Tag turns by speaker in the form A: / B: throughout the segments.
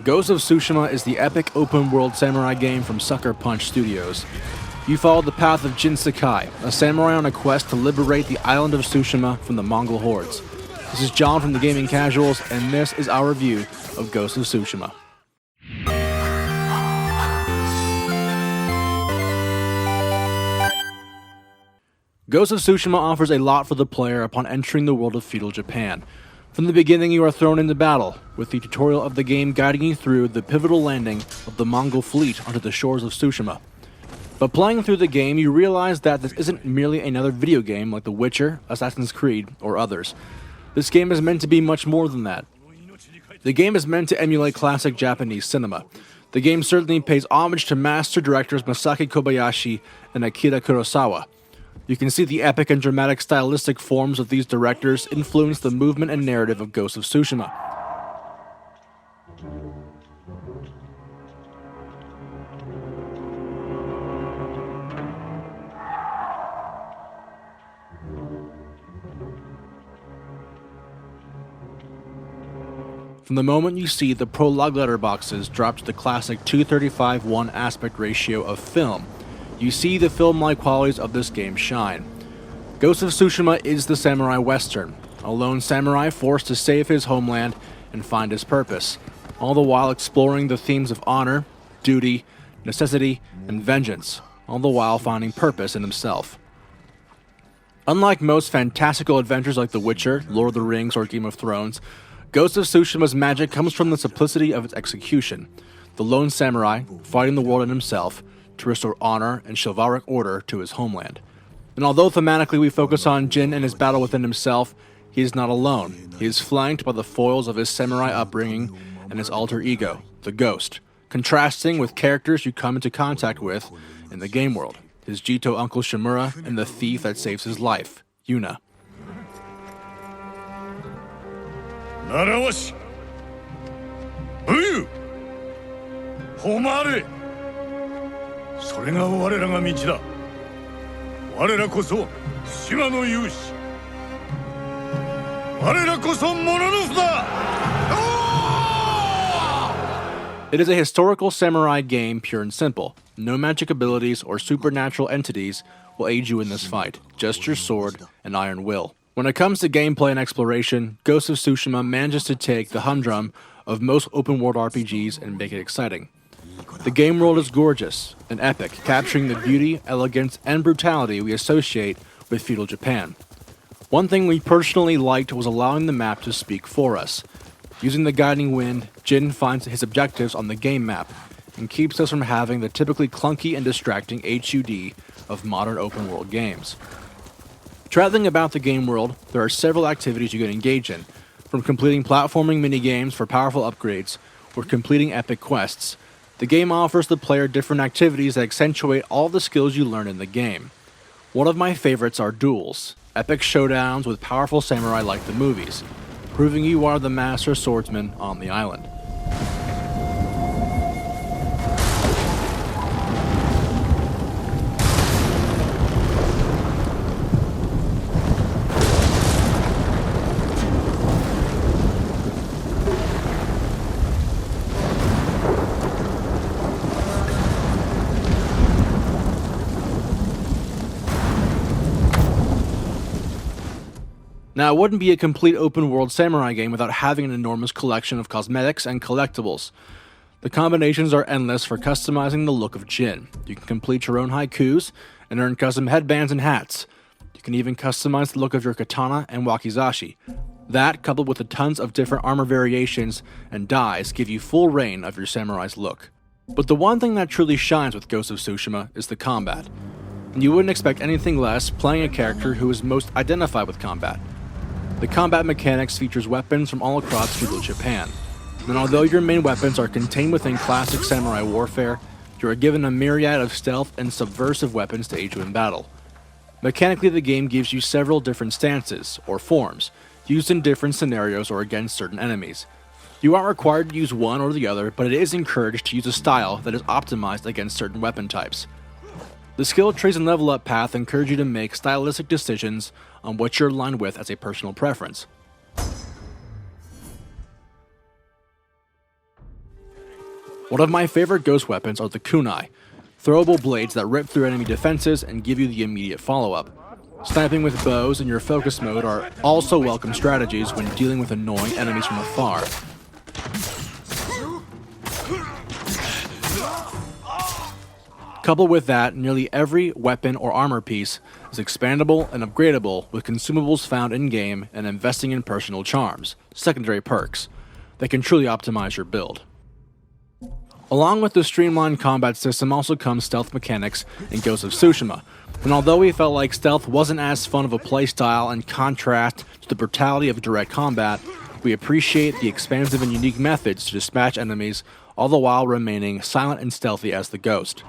A: Ghost of Tsushima is the epic open-world samurai game from Sucker Punch Studios. You follow the path of Jin Sakai, a samurai on a quest to liberate the island of Tsushima from the Mongol hordes. This is John from the Gaming Casuals, and this is our review of Ghost of Tsushima. Ghost of Tsushima offers a lot for the player upon entering the world of feudal Japan. From the beginning, you are thrown into battle, with the tutorial of the game guiding you through the pivotal landing of the Mongol fleet onto the shores of Tsushima. But playing through the game, you realize that this isn't merely another video game like The Witcher, Assassin's Creed, or others. This game is meant to be much more than that. The game is meant to emulate classic Japanese cinema. The game certainly pays homage to master directors Masaki Kobayashi and Akira Kurosawa. You can see the epic and dramatic stylistic forms of these directors influence the movement and narrative of Ghost of Tsushima. From the moment you see the prologue letterboxes drop to the classic 2:35:1 aspect ratio of film, you see the film-like qualities of this game shine. Ghost of Tsushima is the samurai western, a lone samurai forced to save his homeland and find his purpose, all the while exploring the themes of honor, duty, necessity, and vengeance, all the while finding purpose in himself. Unlike most fantastical adventures like The Witcher, Lord of the Rings, or Game of Thrones, Ghost of Tsushima's magic comes from the simplicity of its execution. The lone samurai, fighting the world in himself, to restore honor and chivalric order to his homeland. And although thematically we focus on Jin and his battle within himself, he is not alone. He is flanked by the foils of his samurai upbringing and his alter ego, the Ghost, contrasting with characters you come into contact with in the game world, his Jito uncle Shimura and the thief that saves his life, Yuna.
B: 習わし武勇誉れそれが我らが道だ我らこそ島の勇士我らこそモノノフだ
A: It is a historical samurai game, pure and simple. No magic abilities or supernatural entities will aid you in this fight, just your sword and iron will. When it comes to gameplay and exploration, Ghost of Tsushima manages to take the humdrum of most open-world RPGs and make it exciting. The game world is gorgeous and epic, capturing the beauty, elegance, and brutality we associate with feudal Japan. One thing we personally liked was allowing the map to speak for us. Using the guiding wind, Jin finds his objectives on the game map and keeps us from having the typically clunky and distracting HUD of modern open-world games. Traveling about the game world, there are several activities you can engage in, from completing platforming minigames for powerful upgrades or completing epic quests. The game offers the player different activities that accentuate all the skills you learn in the game. One of my favorites are duels, epic showdowns with powerful samurai like the movies, proving you are the master swordsman on the island. Now, it wouldn't be a complete open-world samurai game without having an enormous collection of cosmetics and collectibles. The combinations are endless for customizing the look of Jin. You can complete your own haikus and earn custom headbands and hats. You can even customize the look of your katana and wakizashi. That, coupled with the tons of different armor variations and dyes, give you full reign of your samurai's look. But the one thing that truly shines with Ghost of Tsushima is the combat. And you wouldn't expect anything less playing a character who is most identified with combat. The combat mechanics features weapons from all across feudal Japan, and although your main weapons are contained within classic samurai warfare, you are given a myriad of stealth and subversive weapons to aid you in battle. Mechanically, the game gives you several different stances, or forms, used in different scenarios or against certain enemies. You aren't required to use one or the other, but it is encouraged to use a style that is optimized against certain weapon types. The skill trees and level up path encourage you to make stylistic decisions on what you're aligned with as a personal preference. One of my favorite ghost weapons are the kunai, throwable blades that rip through enemy defenses and give you the immediate follow-up. Sniping with bows in your focus mode are also welcome strategies when dealing with annoying enemies from afar. Coupled with that, nearly every weapon or armor piece is expandable and upgradable with consumables found in-game and investing in personal charms, secondary perks, that can truly optimize your build. Along with the streamlined combat system also comes stealth mechanics in Ghost of Tsushima, and although we felt like stealth wasn't as fun of a playstyle in contrast to the brutality of direct combat, we appreciate the expansive and unique methods to dispatch enemies, all the while remaining silent and stealthy as the Ghost.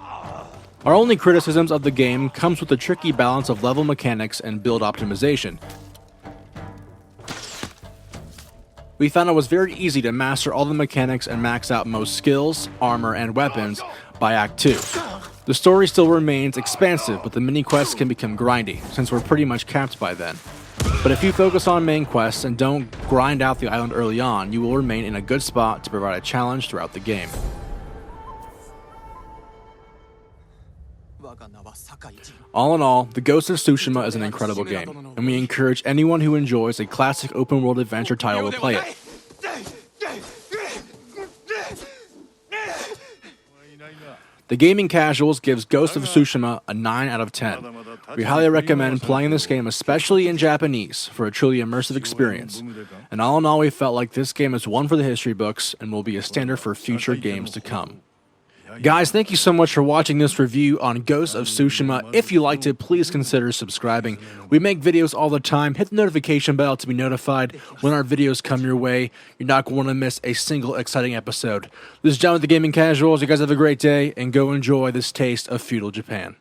A: Our only criticisms of the game comes with the tricky balance of level mechanics and build optimization. We found it was very easy to master all the mechanics and max out most skills, armor, and weapons by Act 2. The story still remains expansive, but the mini-quests can become grindy, since we're pretty much capped by then. But if you focus on main quests and don't grind out the island early on, you will remain in a good spot to provide a challenge throughout the game. All in all, The Ghost of Tsushima is an incredible game, and we encourage anyone who enjoys a classic open-world adventure title to play it. The Gaming Casuals gives Ghost of Tsushima a 9 out of 10. We highly recommend playing this game, especially in Japanese, for a truly immersive experience. And all in all, we felt like this game is one for the history books and will be a standard for future games to come. Guys, thank you so much for watching this review on Ghost of Tsushima. If you liked it, please consider subscribing. We make videos all the time. Hit the notification bell to be notified when our videos come your way. You're not going to miss a single exciting episode. This is John with the Gaming Casuals. You guys have a great day, and go enjoy this taste of feudal Japan.